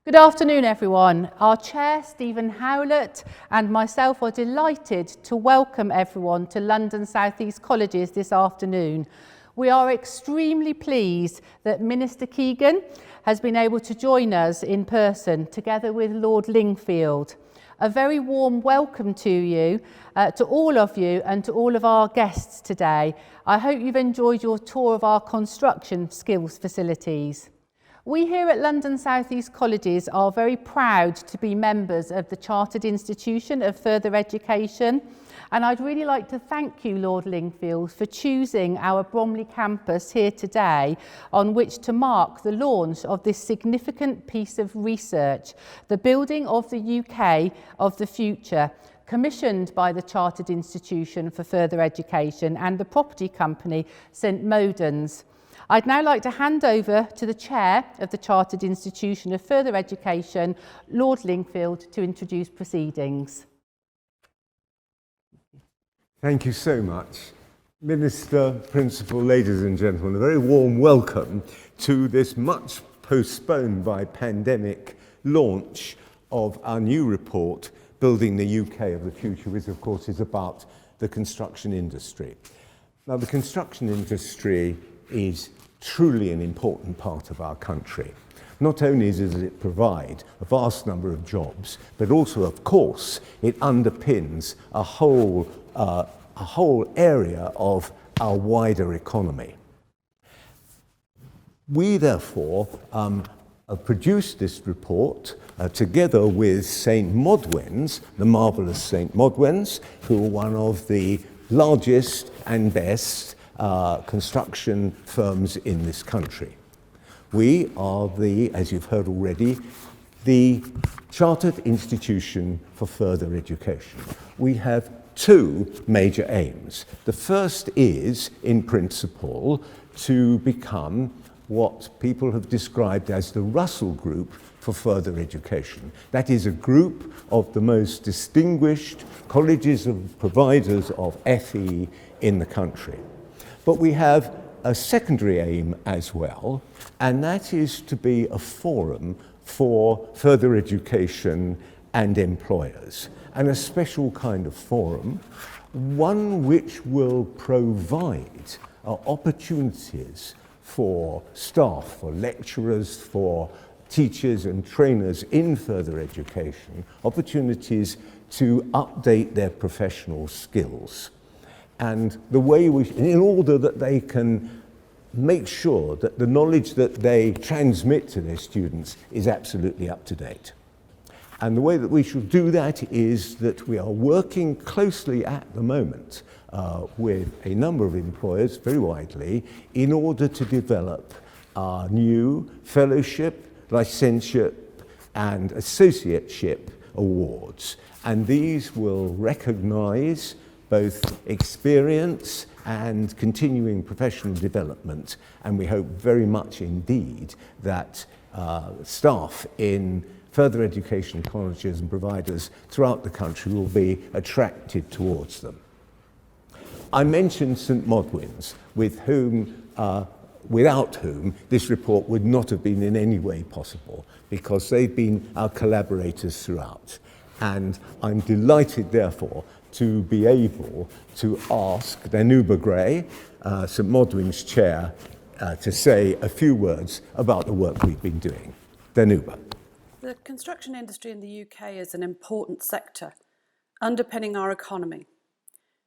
Good afternoon, everyone. Our Chair, Stephen Howlett, and myself are delighted to welcome everyone to London South East Colleges this afternoon. We are extremely pleased that Minister Keegan has been able to join us in person, together with Lord Lingfield. A very warm welcome to you, to all of you and to all of our guests today. I hope you've enjoyed your tour of our construction skills facilities. We here at London South East Colleges are very proud to be members of the Chartered Institution of Further Education, and I'd really like to thank you, Lord Lingfield, for choosing our Bromley campus here today on which to mark the launch of this significant piece of research, the building of the UK of the future, commissioned by the Chartered Institution for Further Education and the property company St Modwins. I'd now like to hand over to the Chair of the Chartered Institution of Further Education, Lord Lingfield, to introduce proceedings. Thank you so much. Minister, Principal, ladies and gentlemen, a very warm welcome to this much postponed by pandemic launch of our new report, Building the UK of the Future, which of course is about the construction industry. Now, the construction industry is truly an important part of our country. Not only does it provide a vast number of jobs, but also, of course, it underpins a whole area of our wider economy. We, therefore, have produced this report together with St Modwins, the marvellous St Modwins, who are one of the largest and best construction firms in this country. We are as you've heard already, the Chartered Institution for Further Education. We have two major aims. The first is, in principle, to become what people have described as the Russell Group for Further Education. That is a group of the most distinguished colleges and providers of FE in the country. But we have a secondary aim as well, and that is to be a forum for further education and employers, and a special kind of forum, one which will provide opportunities for staff, for lecturers, for teachers and trainers in further education, opportunities to update their professional skills. And the way in order that they can make sure that the knowledge that they transmit to their students is absolutely up to date. And the way that we should do that is that we are working closely at the moment with a number of employers, very widely, in order to develop our new fellowship, licentiate and associateship awards. And these will recognise both experience and continuing professional development, and we hope very much indeed that staff in further education colleges and providers throughout the country will be attracted towards them. I mentioned St Modwins, without whom this report would not have been in any way possible, because they've been our collaborators throughout. And I'm delighted, therefore, to be able to ask Danuba Gray, St Modwin's chair, to say a few words about the work we've been doing. Danuba. The construction industry in the UK is an important sector, underpinning our economy.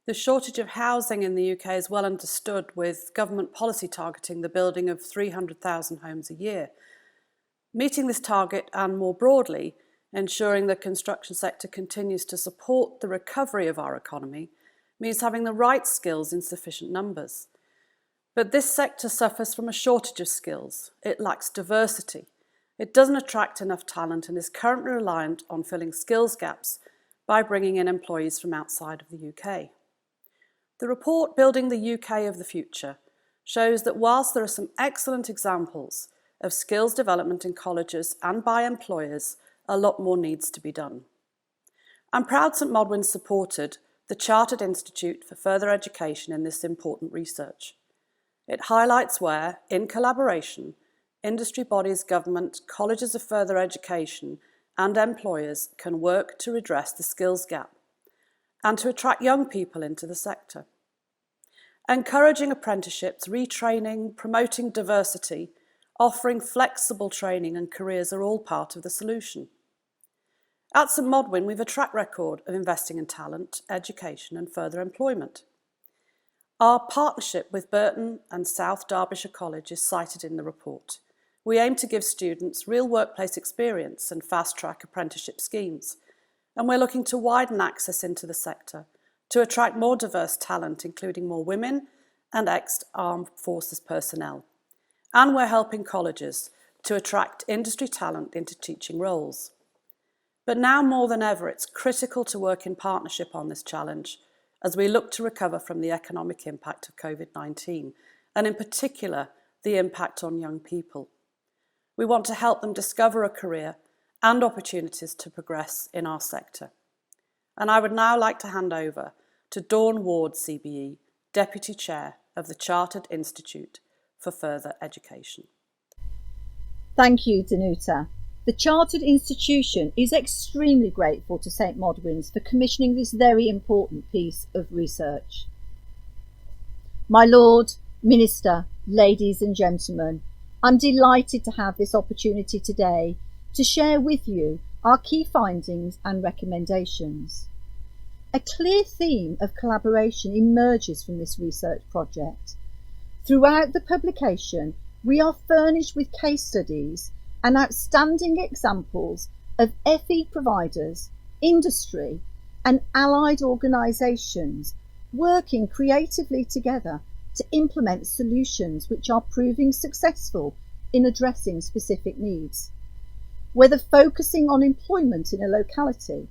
The shortage of housing in the UK is well understood, with government policy targeting the building of 300,000 homes a year. Meeting this target, and more broadly, ensuring the construction sector continues to support the recovery of our economy, means having the right skills in sufficient numbers. But this sector suffers from a shortage of skills. It lacks diversity. It doesn't attract enough talent and is currently reliant on filling skills gaps by bringing in employees from outside of the UK. The report, Building the UK of the Future, shows that whilst there are some excellent examples of skills development in colleges and by employers, a lot more needs to be done. I'm proud St Modwins supported the Chartered Institute for Further Education in this important research. It highlights where, in collaboration, industry bodies, government, colleges of further education and employers can work to redress the skills gap and to attract young people into the sector. Encouraging apprenticeships, retraining, promoting diversity, offering flexible training and careers are all part of the solution. At St Modwen, we've a track record of investing in talent, education and further employment. Our partnership with Burton and South Derbyshire College is cited in the report. We aim to give students real workplace experience and fast-track apprenticeship schemes, and we're looking to widen access into the sector to attract more diverse talent, including more women and ex-armed forces personnel. And we're helping colleges to attract industry talent into teaching roles. But now more than ever, it's critical to work in partnership on this challenge as we look to recover from the economic impact of COVID-19, and in particular, the impact on young people. We want to help them discover a career and opportunities to progress in our sector. And I would now like to hand over to Dawn Ward, CBE, Deputy Chair of the Chartered Institute for Further Education. Thank you, Danuta. The Chartered Institution is extremely grateful to St Modwins for commissioning this very important piece of research. My Lord, Minister, ladies and gentlemen, I'm delighted to have this opportunity today to share with you our key findings and recommendations. A clear theme of collaboration emerges from this research project. Throughout the publication, we are furnished with case studies and outstanding examples of FE providers, industry and allied organisations working creatively together to implement solutions which are proving successful in addressing specific needs. Whether focusing on employment in a locality,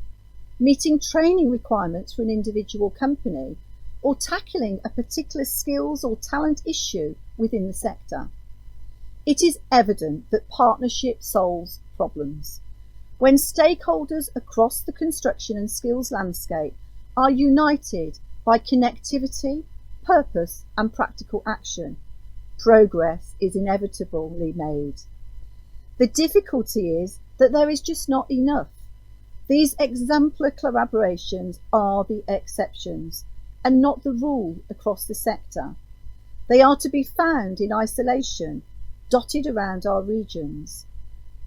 meeting training requirements for an individual company, or tackling a particular skills or talent issue within the sector. It is evident that partnership solves problems. When stakeholders across the construction and skills landscape are united by connectivity, purpose and practical action, progress is inevitably made. The difficulty is that there is just not enough. These exemplar collaborations are the exceptions and not the rule across the sector. They are to be found in isolation, dotted around our regions.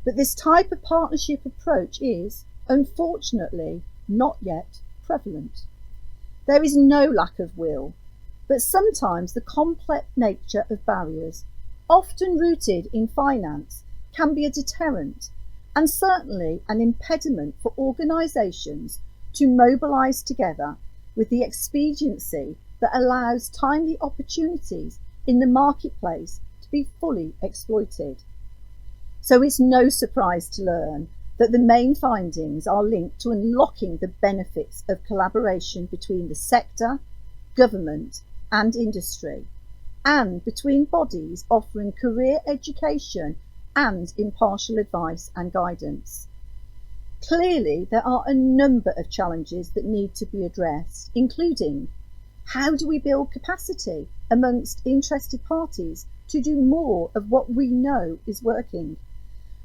But this type of partnership approach is, unfortunately, not yet prevalent. There is no lack of will, but sometimes the complex nature of barriers, often rooted in finance, can be a deterrent and certainly an impediment for organisations to mobilise together with the expediency that allows timely opportunities in the marketplace to be fully exploited. So it's no surprise to learn that the main findings are linked to unlocking the benefits of collaboration between the sector, government and industry, and between bodies offering career education and impartial advice and guidance. Clearly, there are a number of challenges that need to be addressed, including how do we build capacity amongst interested parties to do more of what we know is working,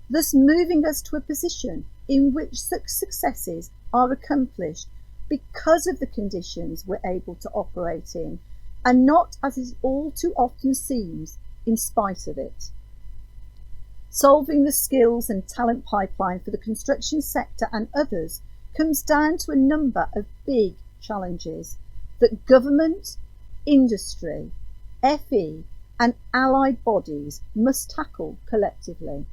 thus moving us to a position in which such successes are accomplished because of the conditions we're able to operate in, and not, as it all too often seems, in spite of it. Solving the skills and talent pipeline for the construction sector and others comes down to a number of big challenges that government, industry, FE and allied bodies must tackle collectively.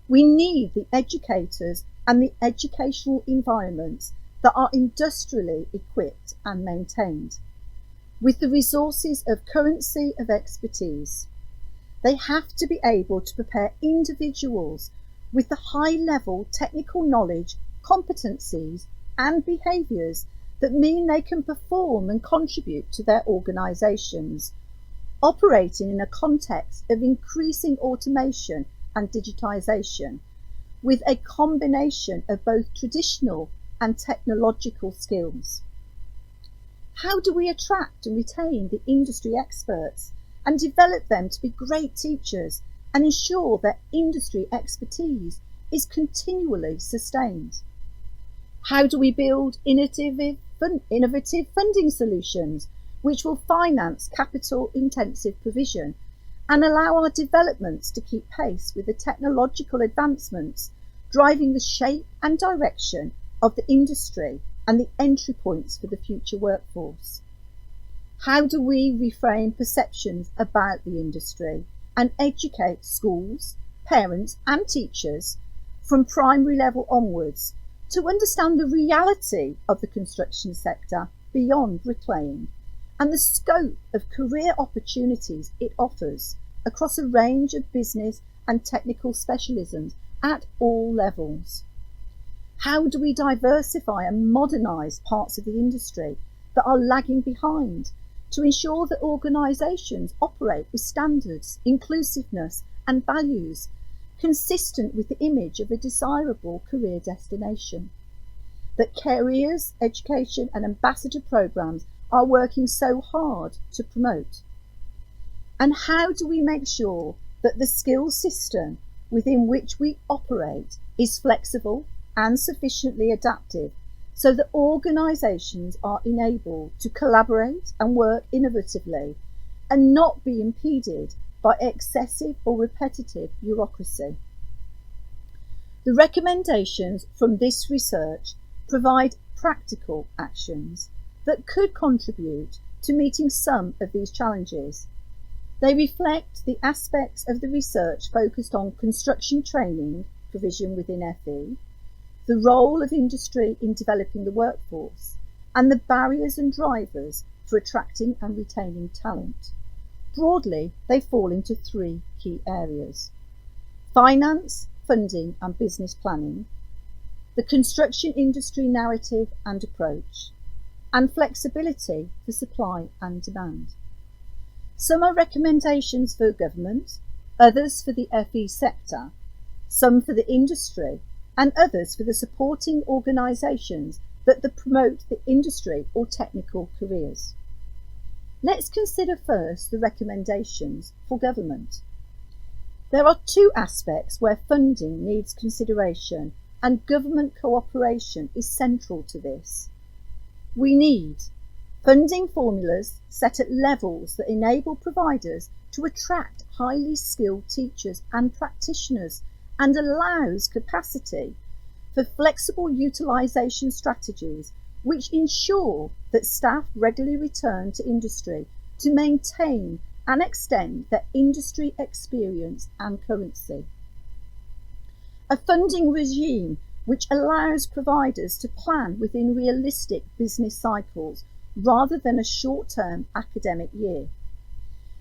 We need the educators and the educational environments that are industrially equipped and maintained, with the resources of currency of expertise. They have to be able to prepare individuals with the high-level technical knowledge, competencies and behaviours that mean they can perform and contribute to their organisations, operating in a context of increasing automation and digitisation, with a combination of both traditional and technological skills. How do we attract and retain the industry experts and develop them to be great teachers and ensure that industry expertise is continually sustained? How do we build innovative funding solutions which will finance capital-intensive provision and allow our developments to keep pace with the technological advancements driving the shape and direction of the industry and the entry points for the future workforce? How do we reframe perceptions about the industry and educate schools, parents and teachers from primary level onwards to understand the reality of the construction sector beyond bricklaying and the scope of career opportunities it offers across a range of business and technical specialisms at all levels? How do we diversify and modernise parts of the industry that are lagging behind to ensure that organisations operate with standards, inclusiveness and values consistent with the image of a desirable career destination that careers, education and ambassador programmes are working so hard to promote? And how do we make sure that the skills system within which we operate is flexible and sufficiently adaptive so that organisations are enabled to collaborate and work innovatively and not be impeded by excessive or repetitive bureaucracy? The recommendations from this research provide practical actions that could contribute to meeting some of these challenges. They reflect the aspects of the research focused on construction training provision within FE, the role of industry in developing the workforce, and the barriers and drivers for attracting and retaining talent. Broadly, they fall into three key areas: finance, funding and business planning, the construction industry narrative and approach, and flexibility for supply and demand. Some are recommendations for government, others for the FE sector, some for the industry, and others for the supporting organisations that promote the industry or technical careers. Let's consider first the recommendations for government. There are two aspects where funding needs consideration, and government cooperation is central to this. We need funding formulas set at levels that enable providers to attract highly skilled teachers and practitioners and allows capacity for flexible utilisation strategies which ensure that staff regularly return to industry to maintain and extend their industry experience and currency. A funding regime which allows providers to plan within realistic business cycles rather than a short-term academic year.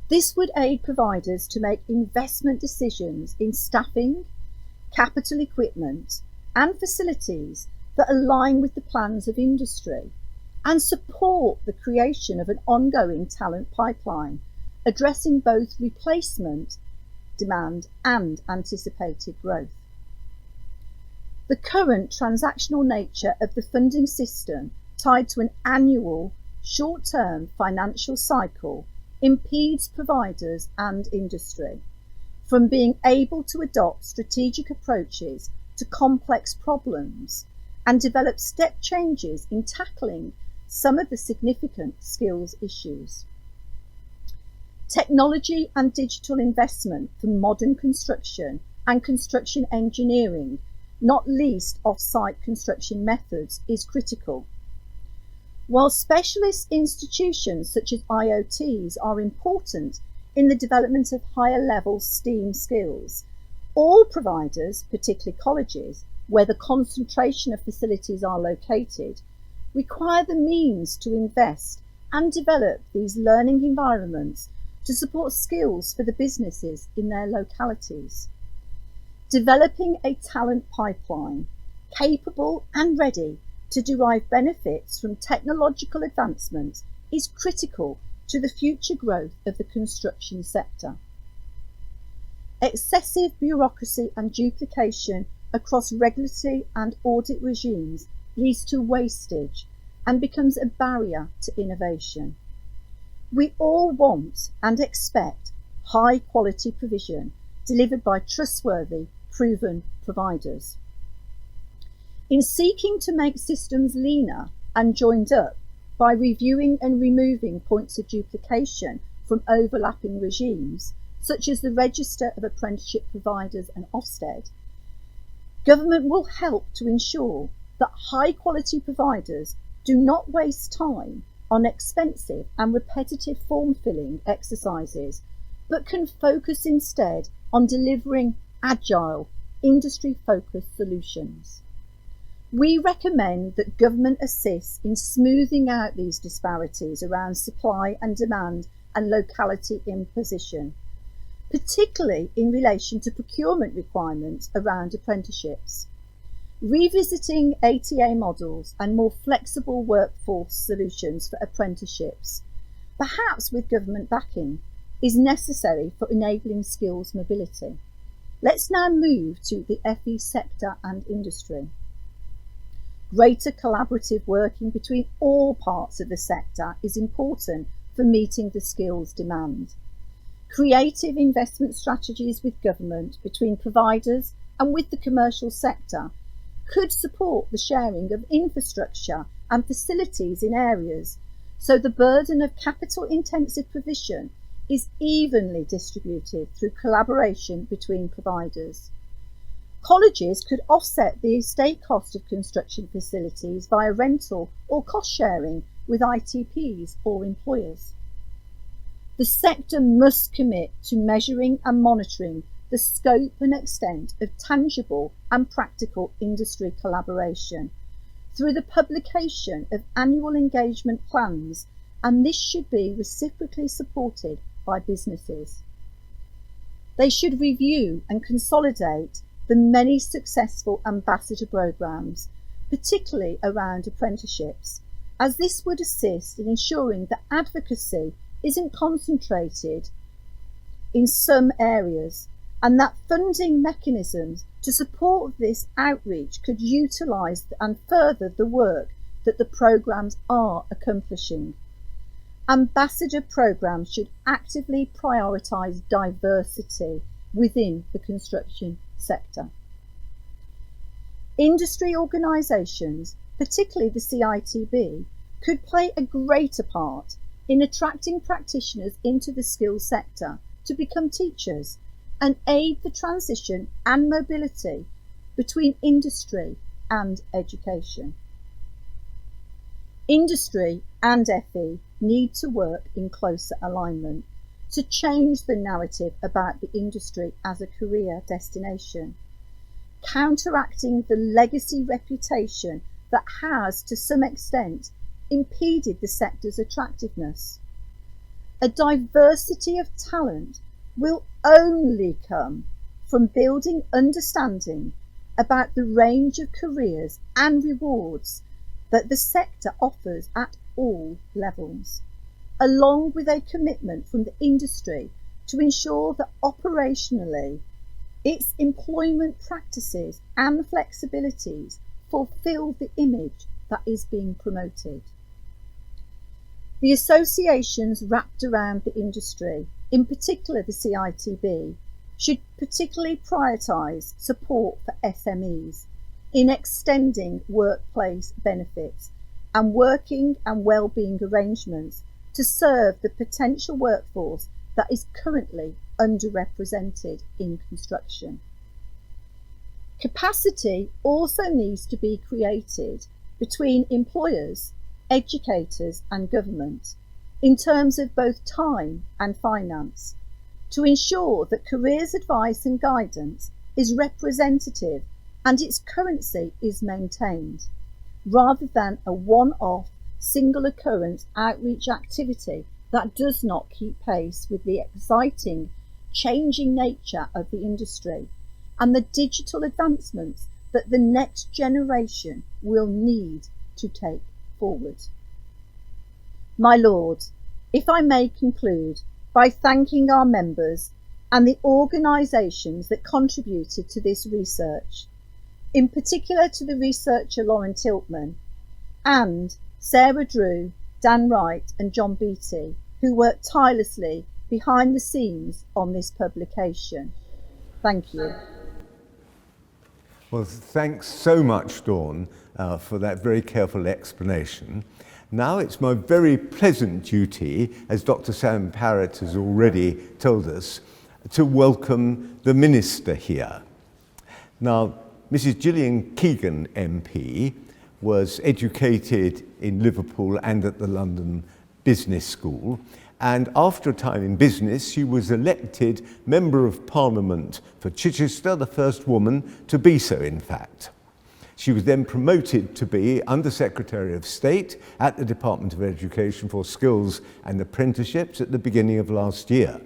This would aid providers to make investment decisions in staffing, capital equipment and facilities that align with the plans of industry and support the creation of an ongoing talent pipeline, addressing both replacement demand and anticipated growth. The current transactional nature of the funding system, tied to an annual short-term financial cycle, impedes providers and industry from being able to adopt strategic approaches to complex problems and develop step changes in tackling some of the significant skills issues. Technology and digital investment for modern construction and construction engineering, not least off-site construction methods, is critical. While specialist institutions such as IoTs are important in the development of higher level STEAM skills, all providers, particularly colleges, where the concentration of facilities are located, require the means to invest and develop these learning environments to support skills for the businesses in their localities. Developing a talent pipeline capable and ready to derive benefits from technological advancements is critical to the future growth of the construction sector. Excessive bureaucracy and duplication across regulatory and audit regimes leads to wastage and becomes a barrier to innovation. We all want and expect high quality provision, delivered by trustworthy, proven providers. In seeking to make systems leaner and joined up by reviewing and removing points of duplication from overlapping regimes, such as the Register of Apprenticeship Providers and Ofsted, government will help to ensure that high-quality providers do not waste time on expensive and repetitive form-filling exercises, but can focus instead on delivering agile, industry-focused solutions. We recommend that government assists in smoothing out these disparities around supply and demand and locality imposition, particularly in relation to procurement requirements around apprenticeships. Revisiting ATA models and more flexible workforce solutions for apprenticeships, perhaps with government backing, is necessary for enabling skills mobility. Let's now move to the FE sector and industry. Greater collaborative working between all parts of the sector is important for meeting the skills demand. Creative investment strategies with government, between providers and with the commercial sector, could support the sharing of infrastructure and facilities in areas, so the burden of capital-intensive provision is evenly distributed through collaboration between providers. Colleges could offset the estate cost of construction facilities via rental or cost sharing with ITPs or employers. The sector must commit to measuring and monitoring the scope and extent of tangible and practical industry collaboration through the publication of annual engagement plans, and this should be reciprocally supported by businesses. They should review and consolidate the many successful ambassador programmes, particularly around apprenticeships, as this would assist in ensuring that advocacy isn't concentrated in some areas, and that funding mechanisms to support this outreach could utilise and further the work that the programmes are accomplishing. Ambassador programmes should actively prioritise diversity within the construction sector. Industry organisations, particularly the CITB, could play a greater part in attracting practitioners into the skills sector to become teachers and aid the transition and mobility between industry and education. Industry and FE need to work in closer alignment to change the narrative about the industry as a career destination, counteracting the legacy reputation that has, to some extent, impeded the sector's attractiveness. A diversity of talent will only come from building understanding about the range of careers and rewards that the sector offers at all levels, along with a commitment from the industry to ensure that operationally its employment practices and flexibilities fulfil the image that is being promoted. The associations wrapped around the industry, in particular the CITB, should particularly prioritise support for SMEs in extending workplace benefits and working and wellbeing arrangements to serve the potential workforce that is currently underrepresented in construction. Capacity also needs to be created between employers, educators and government in terms of both time and finance to ensure that careers advice and guidance is representative and its currency is maintained, rather than a one-off single occurrence outreach activity that does not keep pace with the exciting, changing nature of the industry and the digital advancements that the next generation will need to take forward. My Lord, if I may conclude by thanking our members and the organisations that contributed to this research, in particular to the researcher Lauren Tiltman and Sarah Drew, Dan Wright and John Beattie, who worked tirelessly behind the scenes on this publication. Thank you. Well, thanks so much, Dawn, for that very careful explanation. Now it's my very pleasant duty, as Dr. Sam Parrott has already told us, to welcome the Minister here. Now, Mrs. Gillian Keegan MP was educated in Liverpool and at the London Business School, and after a time in business, she was elected Member of Parliament for Chichester, the first woman to be so, in fact. She was then promoted to be Under-Secretary of State at the Department of Education for Skills and Apprenticeships at the beginning of last year.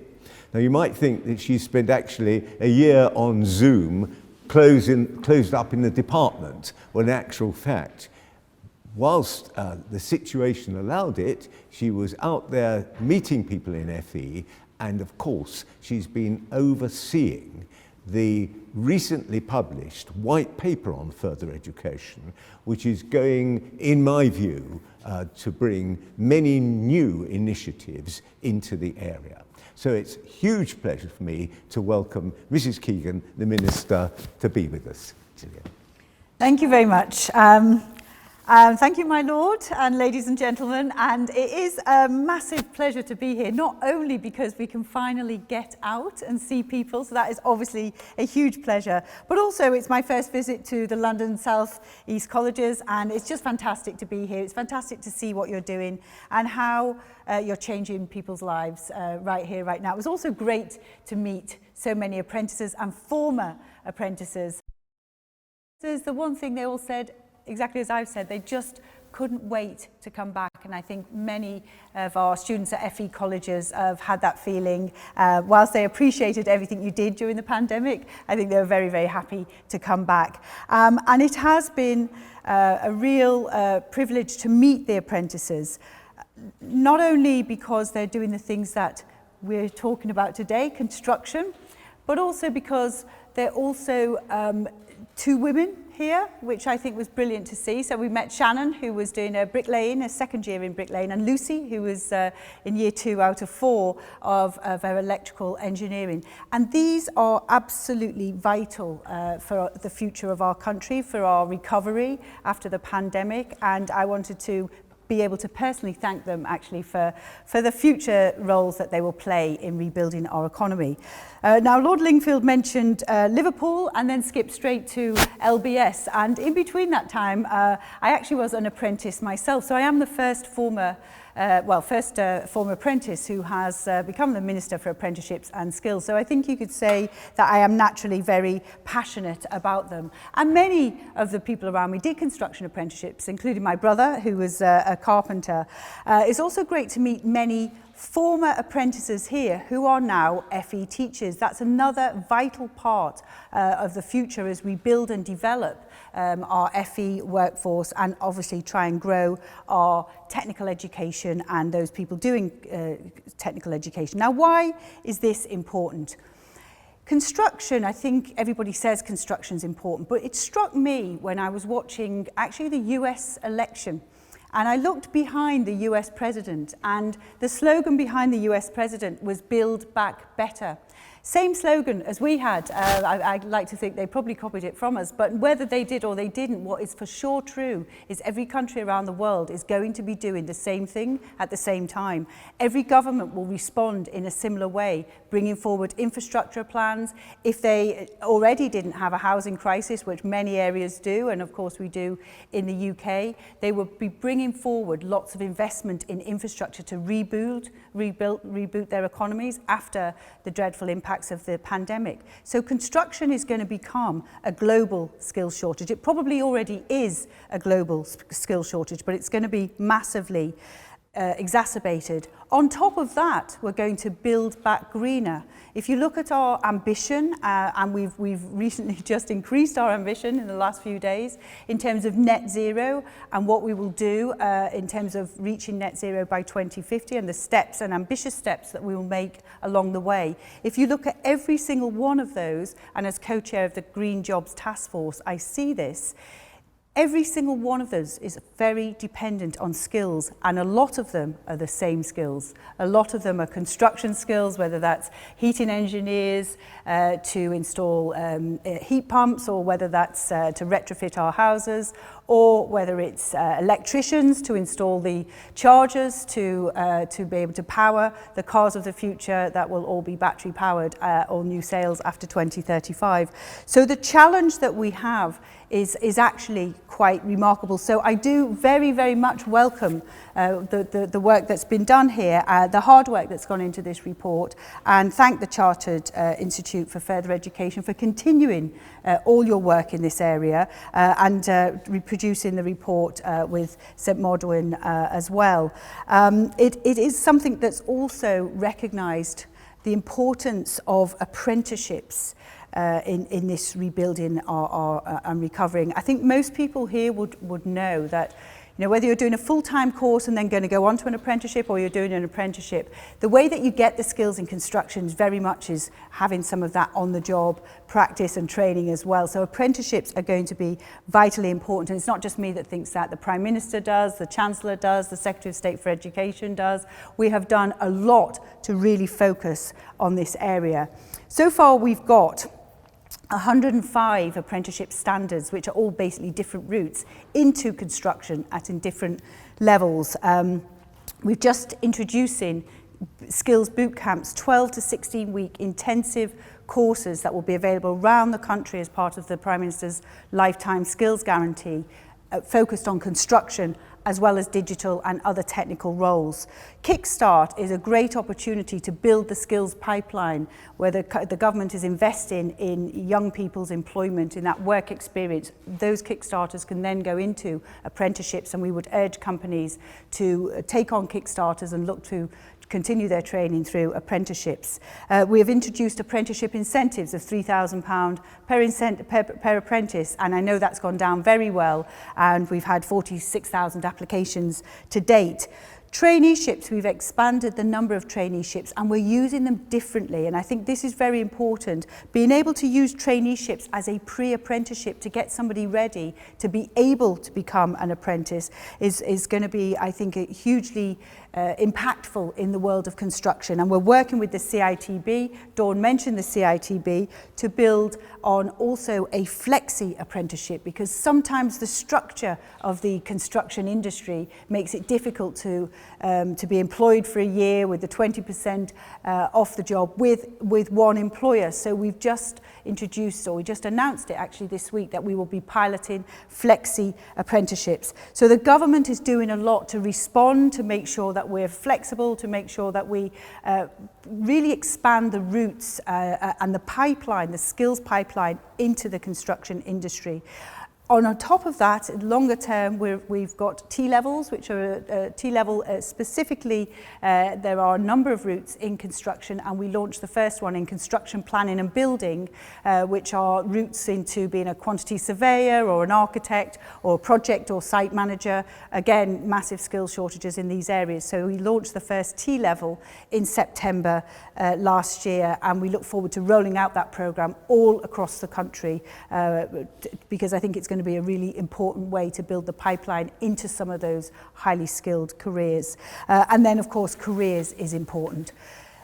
Now, you might think that she spent actually a year on Zoom closed up in the department, when in actual fact, whilst the situation allowed it, she was out there meeting people in FE, and of course, she's been overseeing the recently published white paper on further education, which is going, in my view, to bring many new initiatives into the area. So it's a huge pleasure for me to welcome Mrs. Keegan, the Minister, to be with us. Gillian. Thank you very much. Thank you, my Lord and ladies and gentlemen, and it is a massive pleasure to be here, not only because we can finally get out and see people, so that is obviously a huge pleasure, but also it's my first visit to the London South East colleges, and it's just fantastic to be here. It's fantastic to see what you're doing and how you're changing people's lives right here, right now. It was also great to meet so many apprentices and former apprentices. The one thing they all said, exactly as I've said, they just couldn't wait to come back, and I think many of our students at FE colleges have had that feeling. Whilst they appreciated everything you did during the pandemic, I think they were very, very happy to come back. And it has been a real privilege to meet the apprentices, not only because they're doing the things that we're talking about today, construction, but also because they're also two women here, which I think was brilliant to see. So we met Shannon, who was doing a bricklaying, a second year in bricklaying, and Lucy, who was in year 2 out of 4 of her electrical engineering. And these are absolutely vital for the future of our country, for our recovery after the pandemic. And I wanted to be able to personally thank them actually for the future roles that they will play in rebuilding our economy. Now, Lord Lingfield mentioned Liverpool and then skipped straight to LBS, and in between that time I actually was an apprentice myself, so I am the first former former apprentice who has become the Minister for Apprenticeships and Skills. So I think you could say that I am naturally very passionate about them. And many of the people around me did construction apprenticeships, including my brother, who was a carpenter. It's also great to meet many former apprentices here who are now FE teachers. That's another vital part of the future as we build and develop our FE workforce, and obviously try and grow our technical education and those people doing technical education. Now, why is this important? Construction, I think everybody says construction is important, but it struck me when I was watching actually the US election. And I looked behind the US president, and the slogan behind the US president was "Build Back Better." Same slogan as we had. I'd like to think they probably copied it from us, but whether they did or they didn't, what is for sure true is every country around the world is going to be doing the same thing at the same time. Every government will respond in a similar way, bringing forward infrastructure plans. If they already didn't have a housing crisis, which many areas do, and of course we do in the UK, they will be bringing forward lots of investment in infrastructure to reboot their economies after the dreadful impacts of the pandemic. So construction is going to become a global skills shortage. It probably already is a global skills shortage, but it's going to be massively exacerbated. On top of that, we're going to build back greener. If you look at our ambition, and we've recently just increased our ambition in the last few days in terms of net zero and what we will do in terms of reaching net zero by 2050 and the steps and ambitious steps that we will make along the way. If you look at every single one of those, and as co-chair of the Green Jobs Task Force, I see this, Every single one of those is very dependent on skills, and a lot of them are the same skills. A lot of them are construction skills, whether that's heating engineers to install heat pumps, or whether that's to retrofit our houses, or whether it's electricians to install the chargers to be able to power the cars of the future that will all be battery powered, all new sales after 2035. So the challenge that we have is actually quite remarkable. So I do very, very much welcome the work that's been done here, the hard work that's gone into this report, and thank the Chartered Institute for Further Education for continuing all your work in this area and reproducing the report with St Modwen as well. It is something that's also recognised the importance of apprenticeships in this rebuilding and recovering. I think most people here would know that, you know, whether you're doing a full-time course and then going to go on to an apprenticeship, or you're doing an apprenticeship, the way that you get the skills in construction very much is having some of that on-the-job practice and training as well. So apprenticeships are going to be vitally important. And it's not just me that thinks that. The Prime Minister does, the Chancellor does, the Secretary of State for Education does. We have done a lot to really focus on this area. So far we've got 105 apprenticeship standards, which are all basically different routes into construction in different levels. We've just introducing skills boot camps, 12 to 16 week intensive courses that will be available around the country as part of the Prime Minister's Lifetime Skills Guarantee, focused on construction as well as digital and other technical roles. Kickstart is a great opportunity to build the skills pipeline, where the government is investing in young people's employment, in that work experience. Those Kickstarters can then go into apprenticeships, and we would urge companies to take on Kickstarters and look to continue their training through apprenticeships. We have introduced apprenticeship incentives of £3,000 per apprentice, and I know that's gone down very well, and we've had 46,000 applications to date. Traineeships, we've expanded the number of traineeships, and we're using them differently, and I think this is very important. Being able to use traineeships as a pre-apprenticeship to get somebody ready to be able to become an apprentice is going to be, I think, a hugely impactful in the world of construction. And we're working with the CITB, Dawn mentioned the CITB, to build on also a flexi apprenticeship, because sometimes the structure of the construction industry makes it difficult to be employed for a year with the 20% off the job with one employer. So we've just introduced, or we just announced it actually this week, that we will be piloting flexi apprenticeships. So the government is doing a lot to respond, to make sure that we're flexible, to make sure that we really expand the routes and the pipeline, the skills pipeline into the construction industry. On top of that, longer term, we've got T-levels, which are T-level specifically. There are a number of routes in construction, and we launched the first one in construction planning and building, which are routes into being a quantity surveyor or an architect or project or site manager. Again, massive skills shortages in these areas. So we launched the first T-level in September last year, and we look forward to rolling out that programme all across the country because I think it's going to be a really important way to build the pipeline into some of those highly skilled careers. And then, of course, careers is important.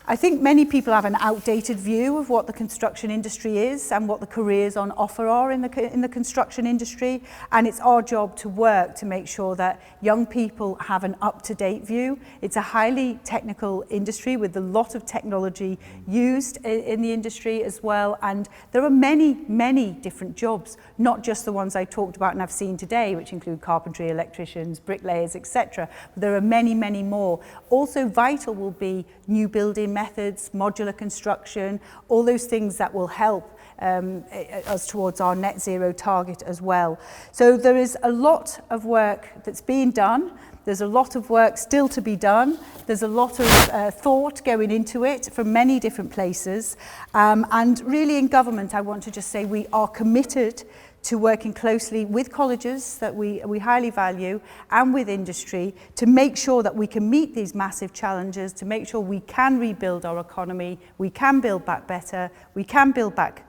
I think many people have an outdated view of what the construction industry is and what the careers on offer are in the construction industry, and it's our job to work to make sure that young people have an up-to-date view. It's a highly technical industry with a lot of technology used in the industry as well, and there are many, many different jobs, not just the ones I talked about and I've seen today, which include carpentry, electricians, bricklayers, etc. But there are many, many more. Also vital will be new building methods, modular construction, all those things that will help us towards our net zero target as well. So there is a lot of work that's being done. There's a lot of work still to be done. There's a lot of thought going into it from many different places. And really in government, I want to just say we are committed to working closely with colleges that we highly value and with industry to make sure that we can meet these massive challenges, to make sure we can rebuild our economy, we can build back better, we can build back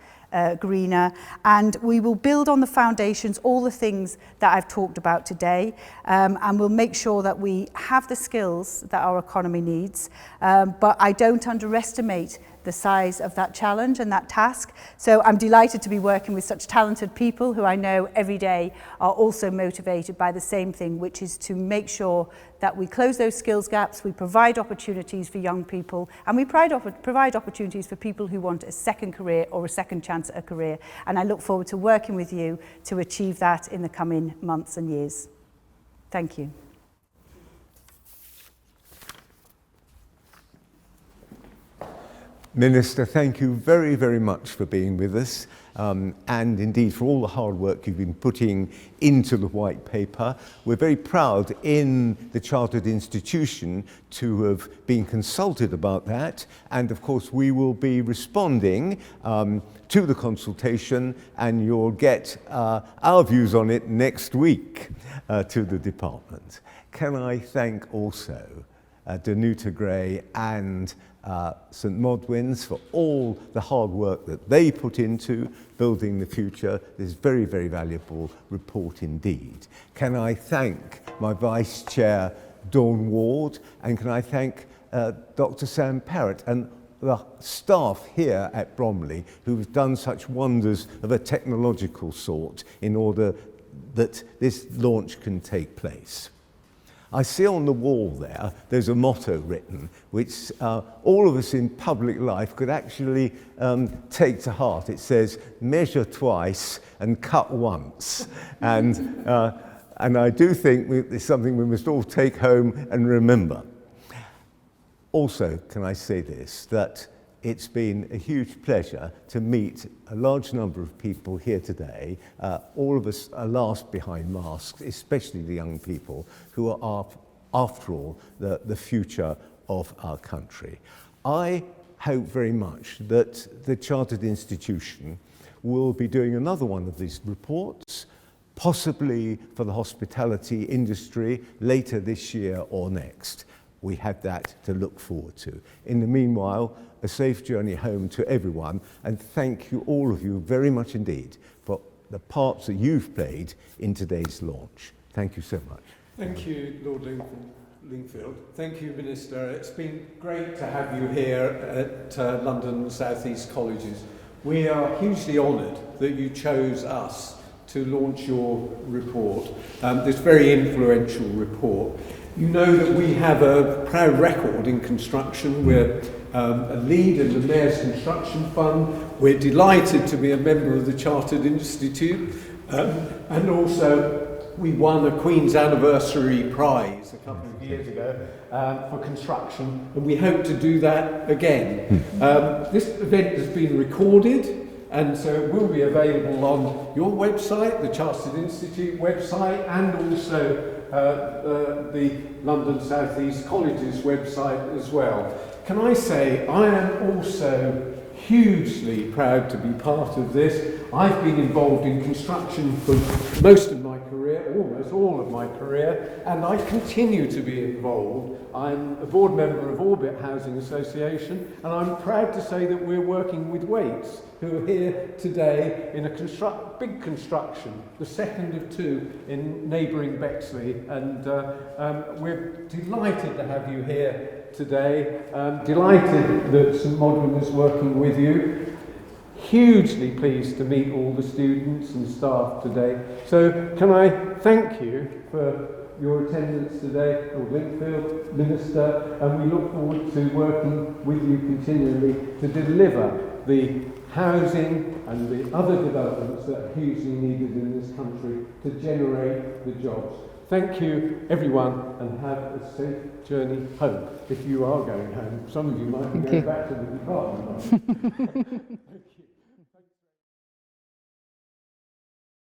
greener, and we will build on the foundations, all the things that I've talked about today, and we'll make sure that we have the skills that our economy needs, but I don't underestimate the size of that challenge and that task. So I'm delighted to be working with such talented people who I know every day are also motivated by the same thing, which is to make sure that we close those skills gaps, we provide opportunities for young people, and we provide opportunities for people who want a second career or a second chance at a career. And I look forward to working with you to achieve that in the coming months and years. Thank you. Minister, thank you very, very much for being with us, and indeed for all the hard work you've been putting into the white paper. We're very proud in the Chartered Institution to have been consulted about that, and of course we will be responding to the consultation, and you'll get our views on it next week to the department. Can I thank also Danuta Gray and St Modwins for all the hard work that they put into building the future. This very, very valuable report indeed. Can I thank my Vice Chair, Dawn Ward, and can I thank Dr. Sam Parrott and the staff here at Bromley who've done such wonders of a technological sort in order that this launch can take place. I see on the wall there's a motto written, which all of us in public life could actually take to heart. It says, measure twice and cut once. And I do think it's something we must all take home and remember. Also, can I say this, that it's been a huge pleasure to meet a large number of people here today. All of us are last behind masks, especially the young people who are, after all, the future of our country. I hope very much that the Chartered Institution will be doing another one of these reports, possibly for the hospitality industry later this year or next. We have that to look forward to. In the meanwhile, a safe journey home to everyone, and thank you, all of you, very much indeed for the parts that you've played in today's launch. Thank you so much. Thank you, Lord Lingfield. Thank you, Minister. It's been great to have you here at London South East Colleges. We are hugely honoured that you chose us to launch your report, this very influential report. You know that we have a proud record in construction. We're a lead in the Mayor's Construction Fund. We're delighted to be a member of the Chartered Institute. And also, we won a Queen's Anniversary Prize a couple of years ago for construction, and we hope to do that again. This event has been recorded, and so it will be available on your website, the Chartered Institute website, and also the London South East Colleges website as well. Can I say, I am also hugely proud to be part of this. I've been involved in construction for most of my career, almost all of my career, and I continue to be involved. I'm a board member of Orbit Housing Association, and I'm proud to say that we're working with Waits, who are here today in a big construction, the second of two in neighbouring Bexley, and we're delighted to have you here today. Delighted that St Modwen is working with you. Hugely pleased to meet all the students and staff today. So can I thank you for your attendance today, Lord Lingfield, Minister, and we look forward to working with you continually to deliver the housing and the other developments that are hugely needed in this country to generate the jobs. Thank you, everyone, and have a safe journey home, if you are going home. Some of you might be going back to the department. Thank you.